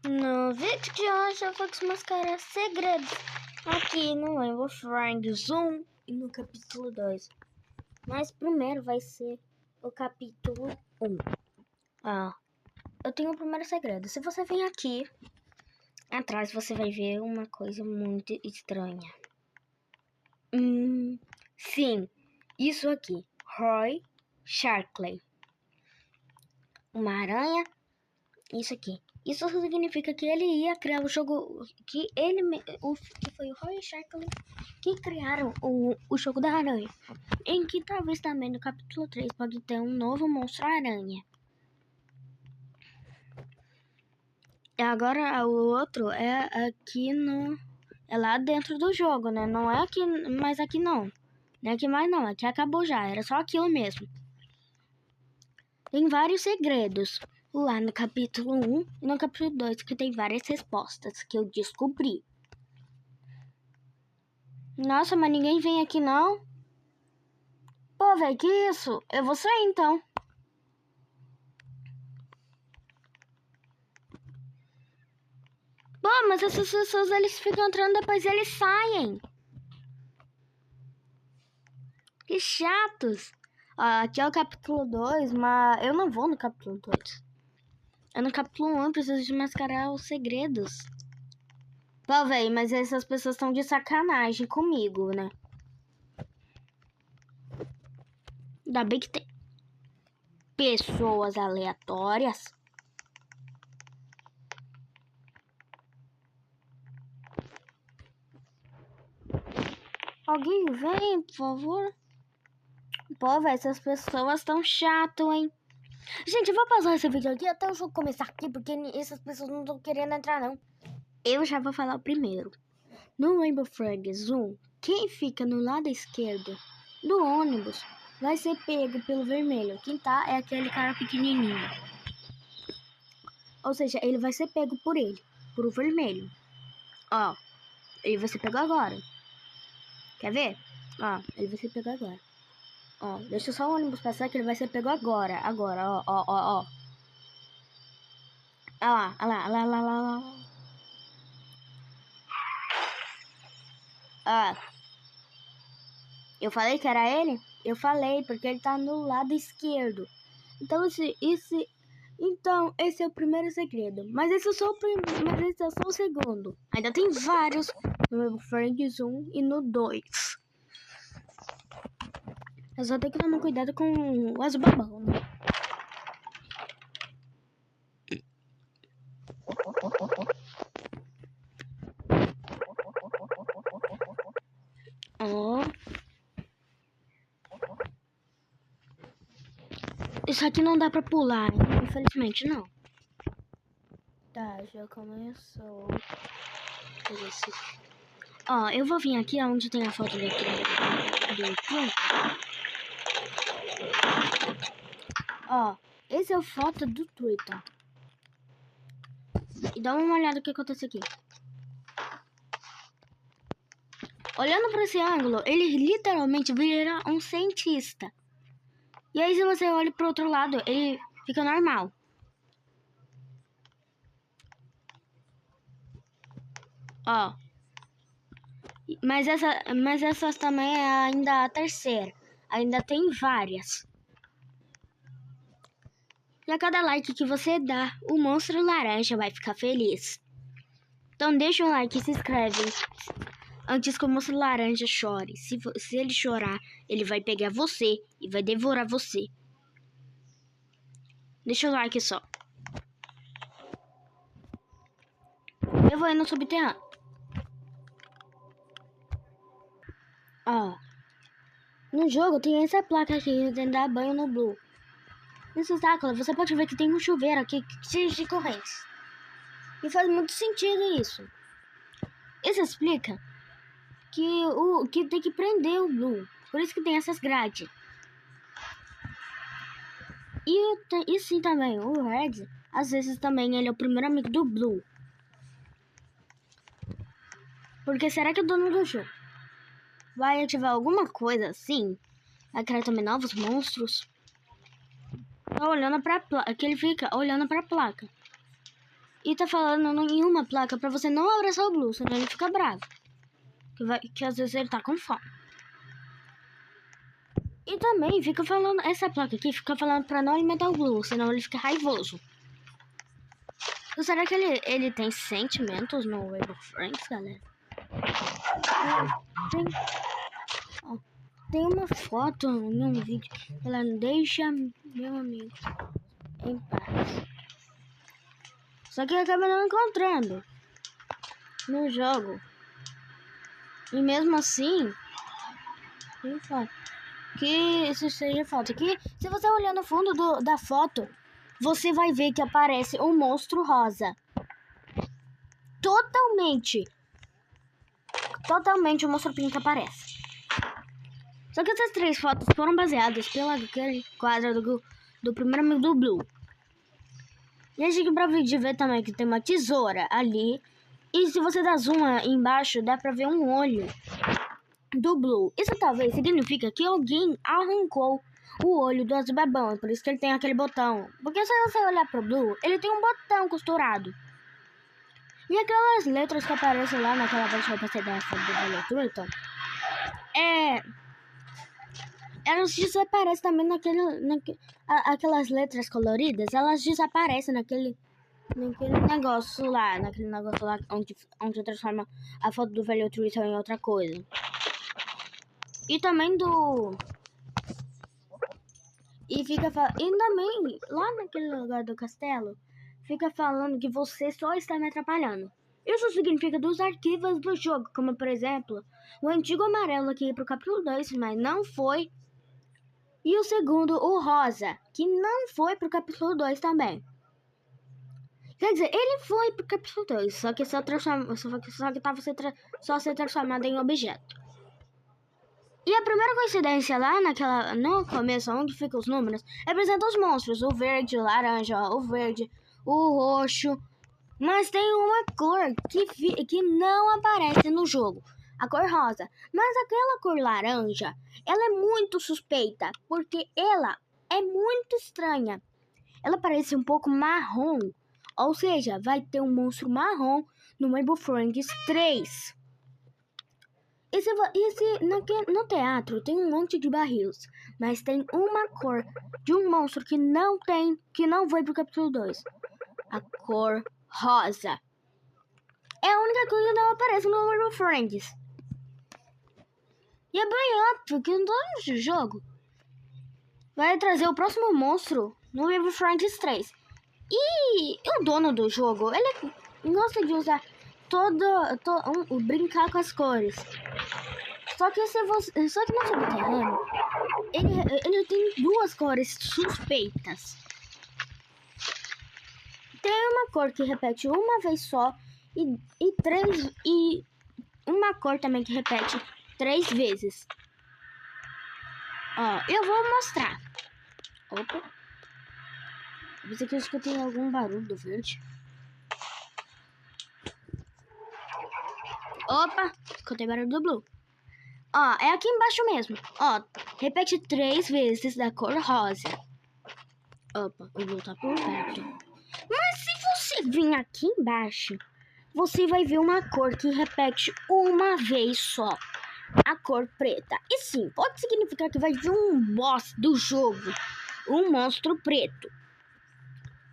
No vídeo de hoje eu vou desmascarar segredos aqui no Rainbow Friends 1 e no capítulo 2. Mas primeiro vai ser o capítulo 1. Eu tenho o primeiro segredo. Se você vir aqui atrás, você vai ver uma coisa muito estranha. Sim, isso aqui. Roy Sharkley. Uma aranha. Isso aqui. Isso significa que ele ia criar o jogo, que foi o Roy Sharkley que criaram o jogo da aranha. Em que talvez também no capítulo 3 pode ter um novo monstro aranha. E agora o outro é aqui é lá dentro do jogo, né? Não é aqui, mas aqui não. Não é aqui mais não, aqui acabou já, era só aquilo mesmo. Tem vários segredos lá no capítulo 1 e no capítulo 2, que tem várias respostas que eu descobri. Nossa, mas ninguém vem aqui não? Pô, velho, que isso? Eu vou sair então. Pô, mas essas pessoas, eles ficam entrando, depois eles saem. Que chatos. Aqui é o capítulo 2, mas eu não vou no capítulo 2. É no capítulo 1, eu preciso desmascarar os segredos. Pô, velho, mas essas pessoas estão de sacanagem comigo, né? Ainda bem que tem pessoas aleatórias. Alguém vem, por favor? Pô, velho, essas pessoas tão chato, hein? Gente, eu vou pausar esse vídeo aqui até o jogo começar aqui, porque essas pessoas não estão querendo entrar, não. Eu já vou falar o primeiro. No Rainbow Friends 1, quem fica no lado esquerdo do ônibus vai ser pego pelo vermelho. Quem tá é aquele cara pequenininho. Ou seja, ele vai ser pego por o vermelho. Ó, ele vai ser pego agora. Quer ver? Ó, ele vai ser pego agora. Ó, deixa só o ônibus passar que ele vai ser pego agora. Agora, ó. Olha lá. Ó. Eu falei que era ele? Eu falei, porque ele tá no lado esquerdo. Então, esse é o primeiro segredo. Mas esse é só o segundo. Ainda tem vários no Friends 1 e no 2. Eu só tenho que tomar cuidado com o azul-babão, né? Ó. Isso aqui não dá pra pular, hein? Infelizmente não. Tá, já começou. Ó, eu vou vir aqui onde tem a foto do Trump. Ó, esse é a foto do Twitter. E dá uma olhada no que acontece aqui. Olhando para esse ângulo, ele literalmente vira um cientista. E aí se você olha pro outro lado, ele fica normal. Ó. Mas essa também é ainda a terceira. Ainda tem várias. E a cada like que você dá, o monstro laranja vai ficar feliz. Então deixa um like e se inscreve antes que o monstro laranja chore. Se ele chorar, ele vai pegar você e vai devorar você. Deixa o like só. Eu vou ir no subterrâneo. Ó. No jogo tem essa placa aqui de dar banho no Blue. Nesse obstáculo você pode ver que tem um chuveiro aqui cheio de correntes. E faz muito sentido isso. Isso explica que tem que prender o Blue. Por isso que tem essas grades. E sim também, o Red, às vezes também ele é o primeiro amigo do Blue. Porque será que o dono do jogo vai ativar alguma coisa assim? Vai criar também novos monstros? Tá olhando pra placa, que ele fica olhando pra placa. E tá falando em uma placa pra você não abraçar o Blue, senão ele fica bravo. Que às vezes ele tá com fome. E também fica falando, essa placa aqui fica falando pra não alimentar o Blue, senão ele fica raivoso. Então, será que ele tem sentimentos no Rainbow Friends, galera? Tem uma foto em um vídeo. Ela deixa meu amigo em paz. Só que acaba não encontrando no jogo. E mesmo assim, que isso seja foto. Que se você olhar no fundo da foto, você vai ver que aparece um monstro rosa. Totalmente o monstro pink aparece. Só que essas 3 fotos foram baseadas pelo aquele quadro do primeiro amigo do Blue. E a gente pode ver também que tem uma tesoura ali. E se você dá zoom embaixo, dá pra ver um olho do Blue. Isso talvez significa que alguém arrancou o olho do Azubabão. Por isso que ele tem aquele botão. Porque se você olhar pro Blue, ele tem um botão costurado. E aquelas letras que aparecem lá naquela versão que você dá foto do Electron, elas desaparecem também aquelas letras coloridas, elas desaparecem naquele negócio lá, onde transforma a foto do velho Twitter em outra coisa. E também e também lá naquele lugar do castelo fica falando que você só está me atrapalhando. Isso significa dos arquivos do jogo, como por exemplo, o antigo amarelo que ia pro capítulo 2, mas não foi. E o segundo, o rosa, que não foi pro capítulo 2 também. Quer dizer, ele foi pro capítulo 2, só que só tava sendo transformado em objeto. E a primeira coincidência lá no começo, onde ficam os números, representa os monstros, o verde, o laranja, o verde, o roxo. Mas tem uma cor que não aparece no jogo, a cor rosa. Mas aquela cor laranja, ela é muito suspeita, porque ela é muito estranha. Ela parece um pouco marrom, ou seja, vai ter um monstro marrom no Rainbow Friends 3. No teatro tem um monte de barris, mas tem uma cor de um monstro que não foi pro capítulo 2. A cor rosa. É a única coisa que não aparece no Rainbow Friends. E é bem óbvio que no jogo vai trazer o próximo monstro no Rainbow Friends 3. E o dono do jogo, ele gosta de usar brincar com as cores. Só que no subterrâneo, ele tem 2 cores suspeitas. Tem uma cor que repete uma vez só e uma cor também que repete 3 vezes. Ó, eu vou mostrar. Opa. Você que eu escutei algum barulho do verde. Opa, escutei barulho do Blue. Ó, é aqui embaixo mesmo. Ó, repete 3 vezes da cor rosa. Opa, o Blue tá por perto. Mas se você vir aqui embaixo, você vai ver uma cor que repete uma vez só. A cor preta. E sim, pode significar que vai vir um boss do jogo. Um monstro preto.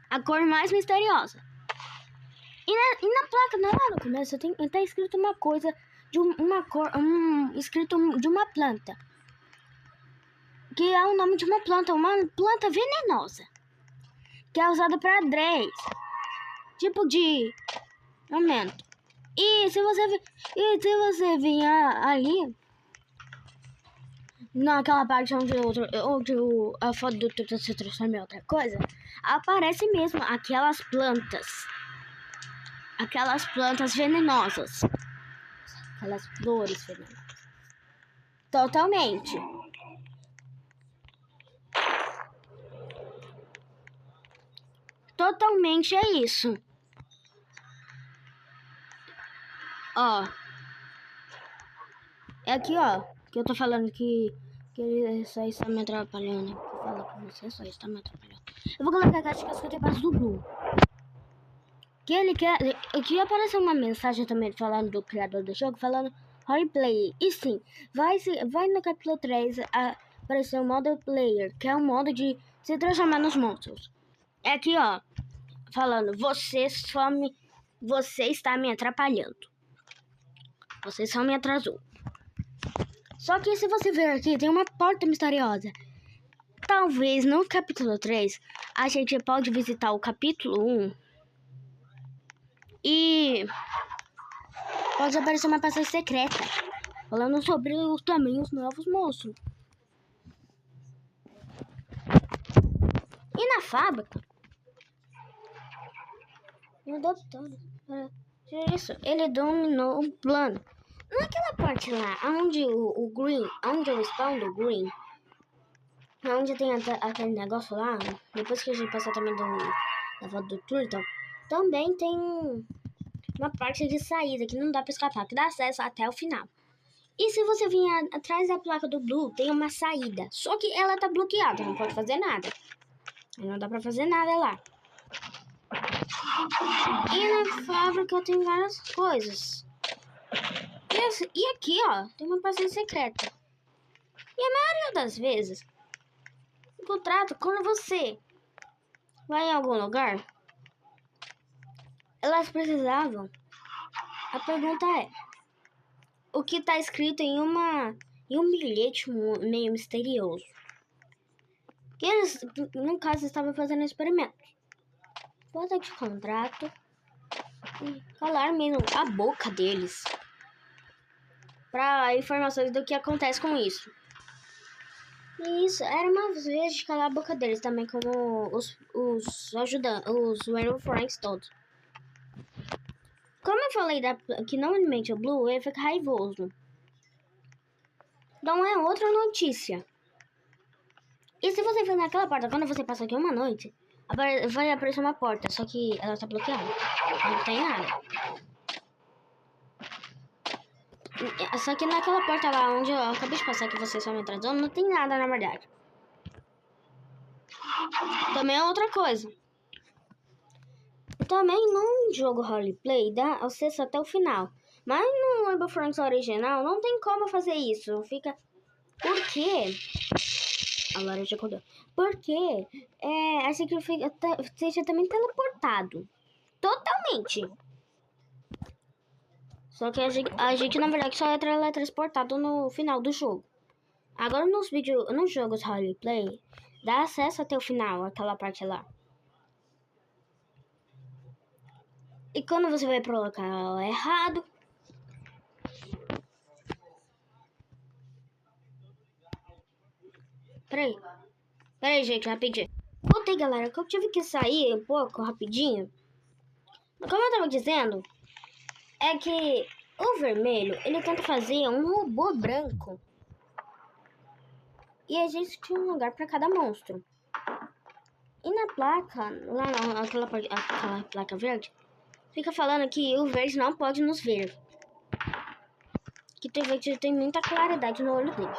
A cor mais misteriosa. E na placa, lá no começo, tá escrito uma coisa de uma cor, escrito de uma planta. Que é o nome de uma planta venenosa. Que é usada para Dreis. Tipo de aumento. E se você vier ali, naquela parte onde a foto do Tutu se transforma em outra coisa, aparece mesmo aquelas plantas venenosas. Aquelas flores venenosas. Totalmente. Totalmente é isso. Ó. É aqui, ó. Que eu tô falando que ele só está me atrapalhando. Eu falo com você, só está me atrapalhando. Eu vou colocar a caixa que eu escutei passo do Blue. Que ele quer. Que apareceu uma mensagem também falando do criador do jogo, falando roleplay. E sim, vai no capítulo 3 aparecer o modo player, que é o modo de se transformar nos monstros. É aqui, ó, falando, você está me atrapalhando. Você só me atrasou. Só que se você ver aqui, tem uma porta misteriosa. Talvez no capítulo 3 a gente pode visitar o capítulo 1 e pode aparecer uma passagem secreta falando sobre também os novos monstros. E na fábrica, o doutor, isso, ele dominou o plano. Naquela parte lá, onde o Green, onde o spawn do Green, onde tem aquele negócio lá, depois que a gente passar também da volta do Turtle, também tem uma parte de saída que não dá pra escapar, que dá acesso até o final. E se você vir atrás da placa do Blue, tem uma saída, só que ela tá bloqueada, não pode fazer nada. Não dá pra fazer nada lá. E na fábrica tem várias coisas. E aqui, ó, tem uma passagem secreta. E a maioria das vezes, o contrato, quando você vai em algum lugar, elas precisavam. A pergunta é: o que tá escrito em um bilhete meio misterioso? Que eles, no caso, estavam fazendo experimentos. Foto de contrato e calar mesmo a boca deles para informações do que acontece com isso. E isso era uma vez de calar a boca deles também, como os ajudantes, os Werewolf Franks todos. Como eu falei que não alimente o Blue, ele fica raivoso. Então é outra notícia. E se você for naquela porta, quando você passa aqui uma noite, vai aparecer uma porta, só que ela tá bloqueada. Não tem nada. Só que naquela porta lá onde eu acabei de passar, que você só me atrasou, não tem nada na verdade. Também é outra coisa. Também num jogo roleplay dá acesso até o final. Mas no Werewolf Franks original não tem como fazer isso. Fica... Por quê? A Lara já acordou. Porque acho que seja também teleportado. Totalmente. Só que a gente na verdade só é teletransportado no final do jogo. Agora nos jogos roleplay, dá acesso até o final, aquela parte lá. E quando você vai pro local errado, Peraí, gente, rapidinho. Voltei, galera, que eu tive que sair um pouco, rapidinho. Como eu tava dizendo, é que o vermelho, ele tenta fazer um robô branco. E existe um lugar pra cada monstro. E na placa, lá naquela placa verde, fica falando que o verde não pode nos ver. Que o verde tem muita claridade no olho dele.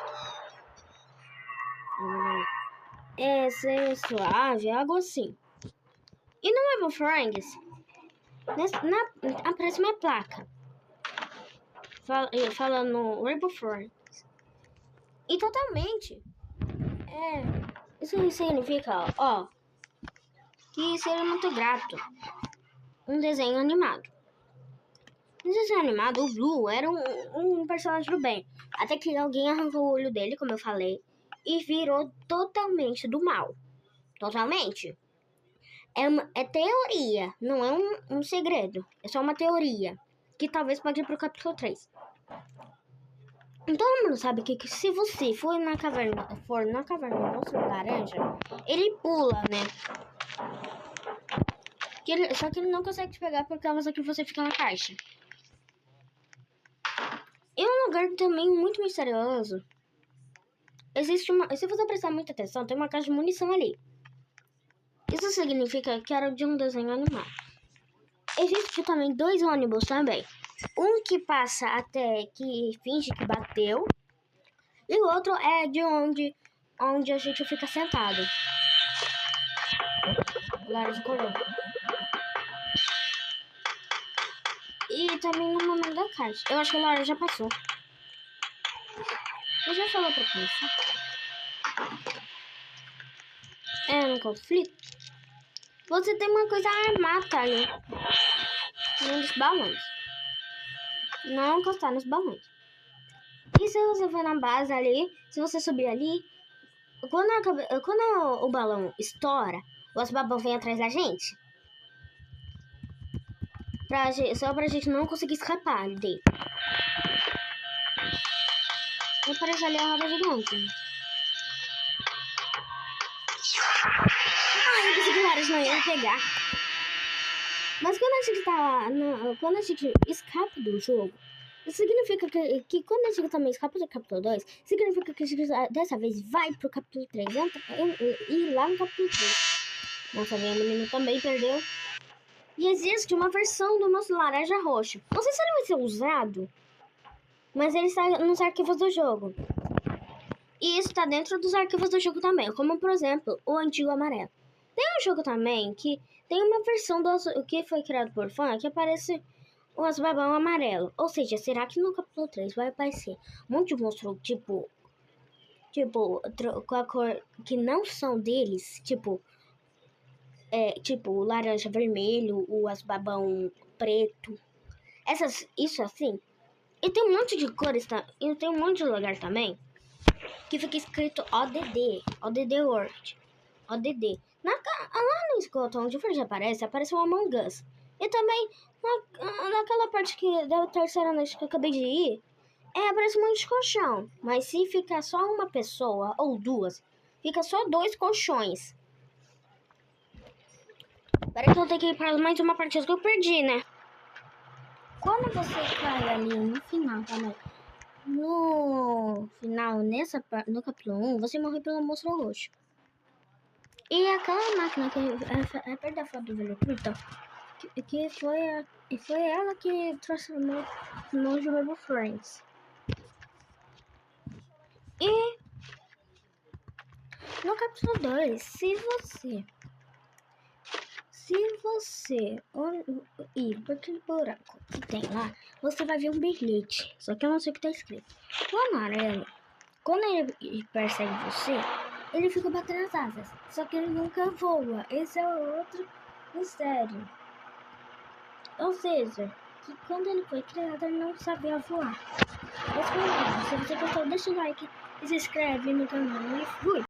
Ser suave, algo assim. E no Werewolf Franks, aparece uma placa falando Werewolf Franks. E totalmente isso significa, ó, que seria muito grato. Um desenho animado. No desenho animado, o Blue era um personagem do bem. Até que alguém arrancou o olho dele, como eu falei, e virou totalmente do mal. Totalmente. É teoria, não é um segredo. É só uma teoria. Que talvez pode ir pro capítulo 3. Todo mundo sabe que se você for na caverna do monstro laranja, ele pula, né? Só que ele não consegue te pegar por causa que você fica na caixa. E um lugar também muito misterioso. Existe se você prestar muita atenção, tem uma caixa de munição ali. Isso significa que era de um desenho animado. Existe também 2 ônibus também. Um que passa até que finge que bateu. E o outro é de onde a gente fica sentado. Lara escolheu. E também no momento da caixa. Eu acho que a Laura já passou. Eu já falou pra começar. É no conflito. Você tem uma coisa armada ali. Nos balões. Não encostar nos balões. E se você for na base ali, se você subir ali, quando o balão estoura, os babão vem atrás da gente. Só pra gente não conseguir escapar dele. E aparece ali a roda gigante. Eu pensei que o Laras não ia pegar. Mas quando a gente quando a gente escapa do jogo, isso significa que quando a gente também escapa do capítulo 2, significa que a gente dessa vez vai pro capítulo 3. E lá no capítulo 3. Nossa, minha menina também perdeu. E existe uma versão do nosso laranja roxo. Não sei se ele vai ser usado, mas ele está nos arquivos do jogo. E isso está dentro dos arquivos do jogo também, como por exemplo, o antigo amarelo. Tem um jogo também que tem uma versão do que foi criado por fã que aparece o Azababão amarelo. Ou seja, será que no capítulo 3 vai aparecer um monte de monstro tipo com a cor que não são deles, tipo o laranja vermelho, o Azababão preto. Isso assim. E tem um monte de cores, e tem um monte de lugar também que fica escrito ODD World. ODD. Lá no esgoto onde o Forge aparece o Among Us. E também naquela parte da terceira noite que eu acabei de ir, aparece um monte de colchão. Mas se ficar só uma pessoa ou duas, fica só 2 colchões. Peraí que eu tenho que ir para mais uma partida que eu perdi, né? Quando você cai ali no final também, no final, no capítulo 1, você morre pelo monstro roxo. E aquela máquina que é perto da foto do Velocruta, que foi ela que transformou no jogo Friends. E no capítulo 2, se você ir por aquele buraco que tem lá, você vai ver um bilhete. Só que eu não sei o que tá escrito. O amarelo, quando ele persegue você, ele fica batendo as asas. Só que ele nunca voa. Esse é o outro mistério. Ou seja, que quando ele foi criado, ele não sabia voar. Se você gostou, deixa o like e se inscreve no canal. E fui!